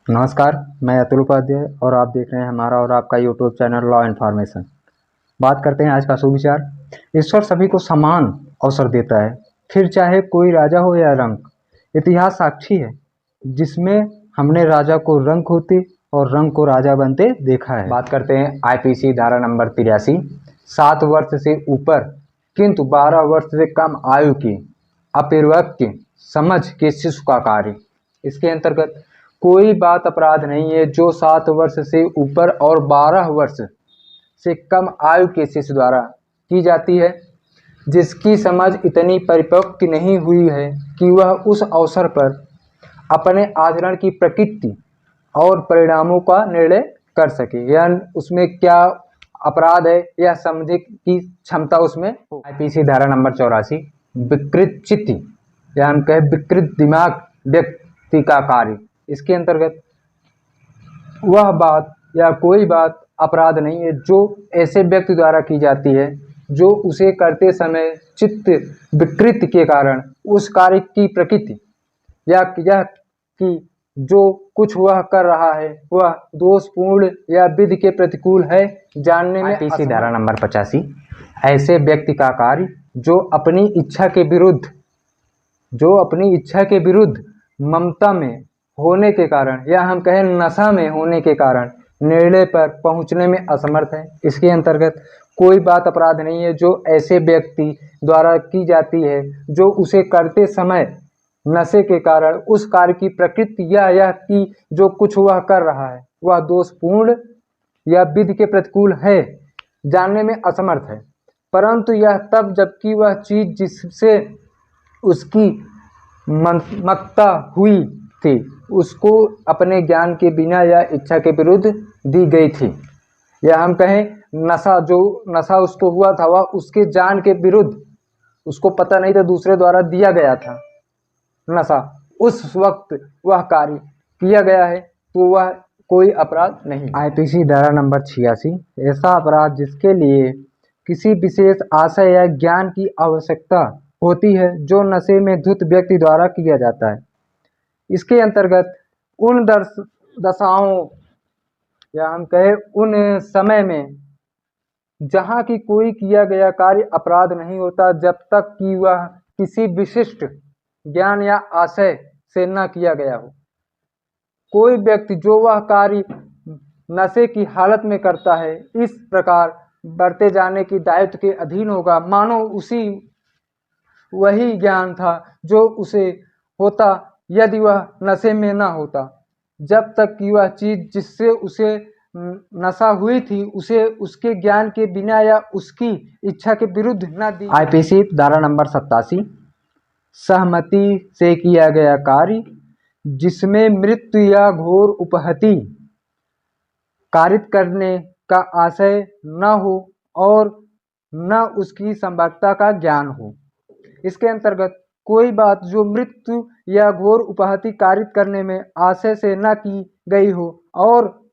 नमस्कार, मैं अतुल उपाध्याय और आप देख रहे हैं हमारा और आपका यूट्यूब चैनल लॉ इन्फॉर्मेशन। बात करते हैं आज का सुविचार। ईश्वर सभी को समान अवसर देता है, फिर चाहे कोई राजा हो या रंक। इतिहास साक्षी है, जिसमें हमने राजा को रंक होते और रंक को राजा बनते देखा है। बात करते हैं आईपीसी धारा नंबर 83, 7 वर्ष से ऊपर किंतु 12 वर्ष से कम आयु की अपरिपक्व समझ के शिशु का कार्य। इसके अंतर्गत कोई बात अपराध नहीं है जो 7 वर्ष से ऊपर और 12 वर्ष से कम आयु के शिशु द्वारा की जाती है, जिसकी समझ इतनी परिपक्व नहीं हुई है कि वह उस अवसर पर अपने आचरण की प्रकृति और परिणामों का निर्णय कर सके, यानी उसमें क्या अपराध है यह समझने की क्षमता उसमें हो। आईपीसी धारा नंबर 84, विकृत चित्त या हम कहें विकृत दिमाग व्यक्ति का कार्य। इसके अंतर्गत वह बात या कोई बात अपराध नहीं है जो ऐसे व्यक्ति द्वारा की जाती है जो उसे करते समय चित्त विकृति के कारण उस कार्य की प्रकृति या यह कि जो कुछ वह कर रहा है वह दोषपूर्ण या विधि के प्रतिकूल है जानने में। आईपीसी धारा नंबर 85, ऐसे व्यक्ति का कार्य जो अपनी इच्छा के विरुद्ध ममता में होने के कारण या हम कहें नशा में होने के कारण निर्णय पर पहुंचने में असमर्थ है। इसके अंतर्गत कोई बात अपराध नहीं है जो ऐसे व्यक्ति द्वारा की जाती है जो उसे करते समय नशे के कारण उस कार्य की प्रकृति या यह कि जो कुछ वह कर रहा है वह दोषपूर्ण या विधि के प्रतिकूल है जानने में असमर्थ है, परंतु यह तब जबकि वह चीज जिससे उसकी मत्ता हुई थी उसको अपने ज्ञान के बिना या इच्छा के विरुद्ध दी गई थी, या हम कहें नशा उसको हुआ था वह उसके जान के विरुद्ध, उसको पता नहीं था दूसरे द्वारा दिया गया था नशा, उस वक्त वह कार्य किया गया है तो वह कोई अपराध नहीं। आईपीसी धारा नंबर 86, ऐसा अपराध जिसके लिए किसी विशेष आशय या ज्ञान की आवश्यकता होती है जो नशे में धुत व्यक्ति द्वारा किया जाता है। इसके अंतर्गत उन दशाओं या हम कहें उन समय में जहाँ की कोई किया गया कार्य अपराध नहीं होता जब तक कि वह किसी विशिष्ट ज्ञान या आशय से न किया गया हो। कोई व्यक्ति जो वह कार्य नशे की हालत में करता है इस प्रकार बढ़ते जाने की दायित्व के अधीन होगा मानो उसी वही ज्ञान था जो उसे होता यदि वह नशे में ना होता, जब तक कि वह चीज जिससे उसे नशा हुई थी उसे उसके ज्ञान के बिना या उसकी इच्छा के विरुद्ध न दी। आईपीसी धारा नंबर 87, सहमति से किया गया कार्य जिसमें मृत्यु या घोर उपहति कारित करने का आशय न हो और न उसकी संभवता का ज्ञान हो। इसके अंतर्गत कोई बात जो मृत्यु या घोर उपहति कारित करने में आशय से न की गई हो और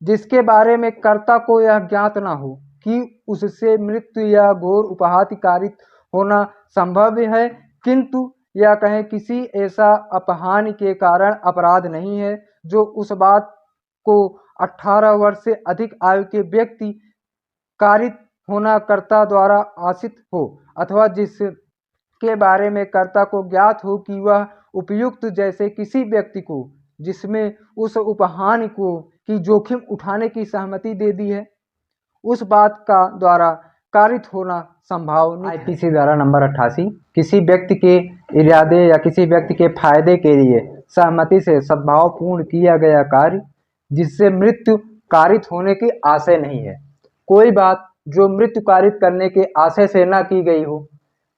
जिसके बारे में कर्ता को यह ज्ञात न हो कि उससे मृत्यु या घोर उपहति कारित होना संभव है, किंतु या कहें किसी ऐसा अपहानि के कारण अपराध नहीं है जो उस बात को 18 वर्ष से अधिक आयु के व्यक्ति कारित होना कर्ता द्वारा आशित हो अथवा जिसके बारे में कर्ता को ज्ञात हो कि वह उपयुक्त जैसे किसी व्यक्ति को जिसमें उस उपहानि को की जोखिम उठाने की सहमति दे दी है उस बात का द्वारा कारित होना संभव नहीं। आईपीसी धारा नंबर 88, किसी व्यक्ति के इरादे या किसी व्यक्ति के फायदे के लिए सहमति से सद्भावपूर्ण किया गया कार्य जिससे मृत्यु कारित होने की आशय नहीं है। कोई बात जो मृत्यु कारित करने के आशय से न की गई हो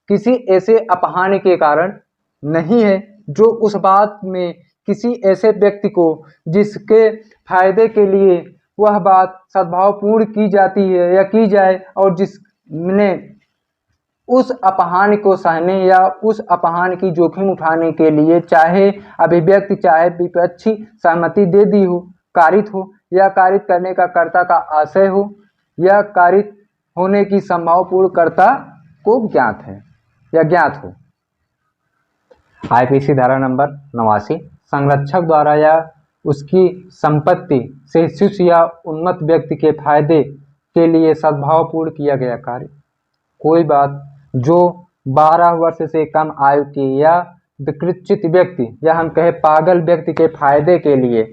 किसी ऐसे अपहानि के कारण नहीं है जो उस बात में किसी ऐसे व्यक्ति को जिसके फायदे के लिए वह बात सद्भावपूर्ण की जाती है या की जाए और जिसने उस अपहानि को सहने या उस अपहानि की जोखिम उठाने के लिए चाहे अभिव्यक्ति चाहे विपक्षी सहमति दे दी हो, कारित हो या कारित करने का कर्ता का आशय हो या कारित होने की संभावपूर्ण कर्ता को ज्ञात है या ज्ञात हो। आईपीसी धारा नंबर 89, संरक्षक द्वारा या उसकी संपत्ति से शिष्य या उन्मत्त व्यक्ति के फायदे के लिए सद्भावपूर्ण किया गया कार्य। कोई बात जो 12 वर्ष से कम आयु के या विकृचित व्यक्ति या हम कहें पागल व्यक्ति के फायदे के लिए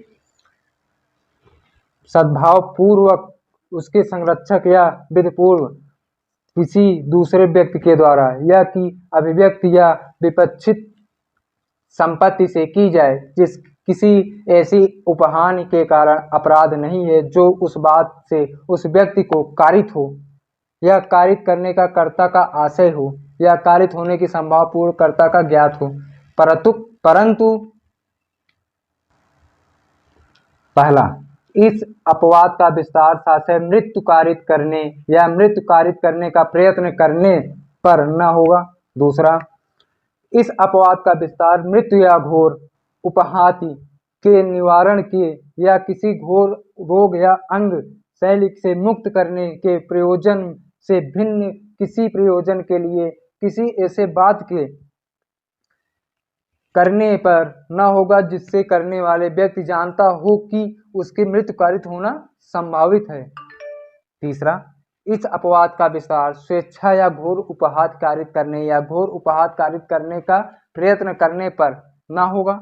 सद्भावपूर्वक उसके संरक्षक या विधिपूर्व किसी दूसरे व्यक्ति के द्वारा या कि अभिव्यक्ति या विपक्षित संपत्ति से की जाए, जिस किसी ऐसी उपहानि के कारण अपराध नहीं है जो उस बात से उस व्यक्ति को कारित हो या कारित करने का कर्ता का आशय हो या कारित होने की संभावपूर्ण कर्ता का ज्ञात हो, परंतु पहला, इस अपवाद का विस्तार साशय मृत्यु कारित करने या मृत्यु कारित करने का प्रयत्न करने पर न होगा। दूसरा, इस अपवाद का विस्तार मृत्यु या घोर उपहाति के निवारण के या किसी घोर रोग या अंग शैली से मुक्त करने के प्रयोजन से भिन्न किसी प्रयोजन के लिए किसी ऐसे बात के करने पर न होगा जिससे करने वाले व्यक्ति जानता हो कि उसकी मृत्यु कारित होना संभावित है। तीसरा, इस अपवाद का विस्तार स्वेच्छा या घोर उपहात कारित करने या घोर उपहात कारित करने का प्रयत्न करने पर न होगा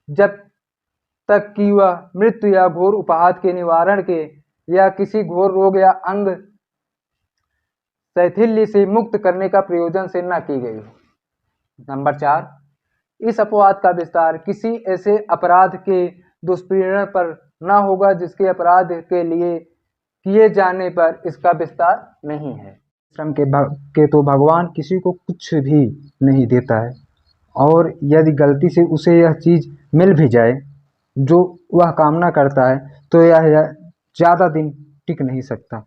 जब तक कि वह मृत्यु या घोर उपहात के निवारण के या किसी घोर रोग या अंग शैथिल्य से मुक्त करने का प्रयोजन से न की गई हो। नंबर 4, इस अपवाद का विस्तार किसी ऐसे अपराध के दुष्परिणाम पर न होगा जिसके अपराध के लिए किए जाने पर इसका विस्तार नहीं है। श्रम के तो भगवान किसी को कुछ भी नहीं देता है, और यदि गलती से उसे यह चीज़ मिल भी जाए जो वह कामना करता है तो यह ज़्यादा दिन टिक नहीं सकता।